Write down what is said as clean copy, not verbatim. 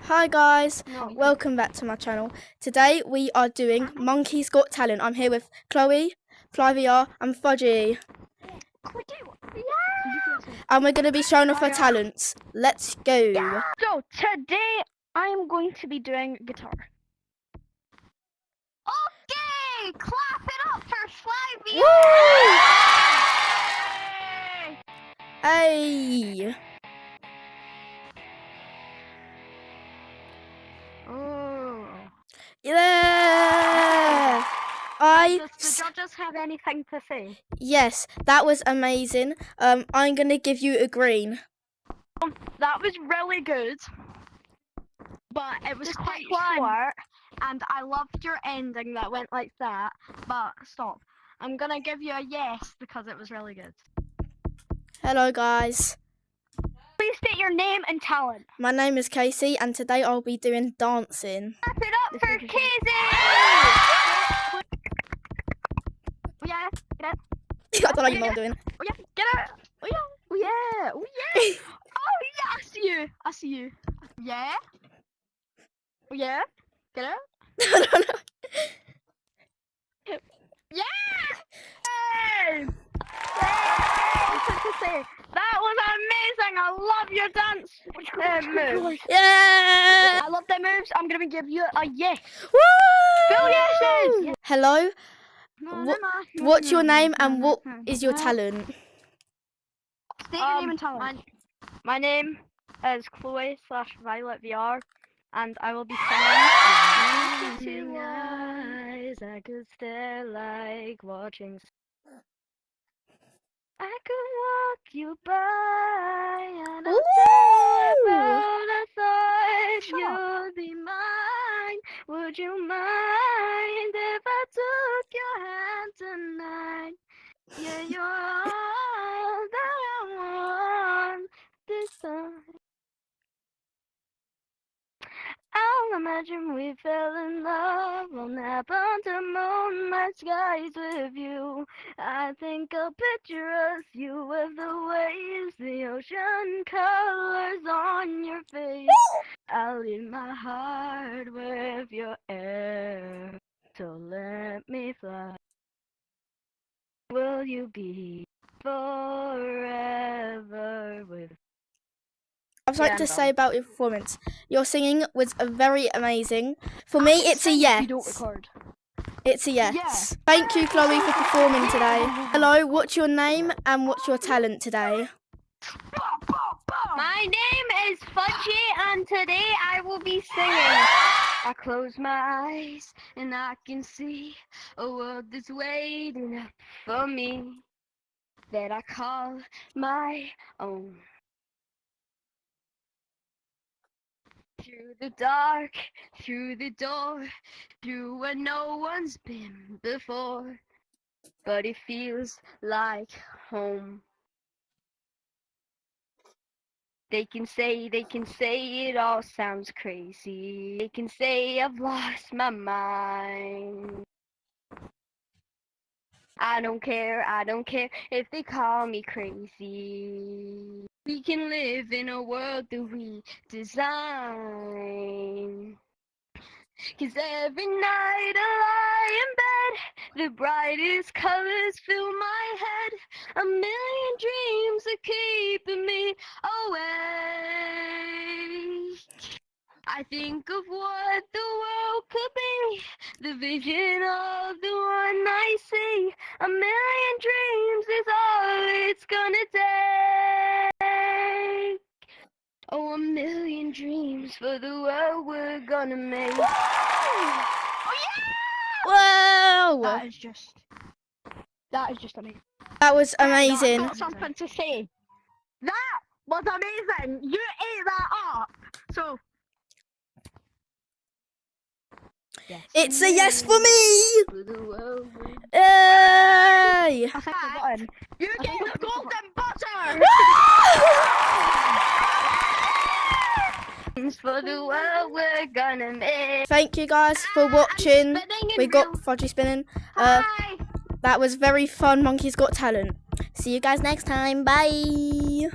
Hi guys, welcome back to my channel. Today we are doing Monkey's Got Talent. I'm here with Chloe, Flyvr and Fudgey. And we're going to be showing off our talents. Let's go. So today I'm going to be doing guitar. Okay, clap it up for Flyvr. Hey. Oh. Yeah. Does the judges have anything to say? Yes, that was amazing. I'm going to give you a green. That was really good, but it was quite short, and I loved your ending that went like that. But stop. I'm gonna give you a yes because it was really good. Hello guys. Please state your name and talent. My name is Casey and today I'll be doing dancing. Clap it up for Casey! Oh yeah, get it. I don't know what you're doing. Oh yeah, get it. Oh yeah, oh yeah, oh yeah. Oh yeah, I see you. I see you. Yeah. Oh yeah, get it. I don't know. Yeah! Yay! That was amazing! I love your dance moves. Yeah! I love the moves. I'm gonna give you a yes. Woo! Full yeses! Hello? What's your name and what is your talent? State your name and talent. My name is Chloe/VioletVR, and I will be singing. I could stare like watching. I could walk you by and I thought you'd be mine. Would you mind if I took your hand tonight? Yeah, you're all that I want this time. I'll imagine we fell in love on that bunter moonlight skies with you. I think I'll picture us, you with the waves, the ocean colors on your face. I'll leave my heart with your air, so let me fly. Will you be forever with me? I'd like to say about your performance. Your singing was very amazing. For me, it's a yes. You don't record. It's a yes. Yeah. Thank you, Chloe, for performing today. Hello, what's your name and what's your talent today? My name is Fudgey, and today I will be singing. I close my eyes and I can see a world that's waiting up for me that I call my own. Through the dark, through the door, through where no one's been before, but it feels like home. They can say it all sounds crazy. They can say I've lost my mind. I don't care if they call me crazy. We can live in a world that we design. 'Cause every night I lie in bed, the brightest colors fill my head. A million dreams are keeping me awake. I think of what the world could be, the vision of the one I see. A million dreams is all it's gonna take. Oh, a million dreams for the world we're gonna make. Oh yeah! Whoa! That is just amazing. That was amazing. I've got something to say. That was amazing. You ate that up. So. Yes. It's a yes for me! Yay! I think the button. You get the golden butter! For the world we're gonna make. Thank you guys for watching. We got Fudgey spinning. That was very fun. Monkey's Got Talent. See you guys next time. Bye!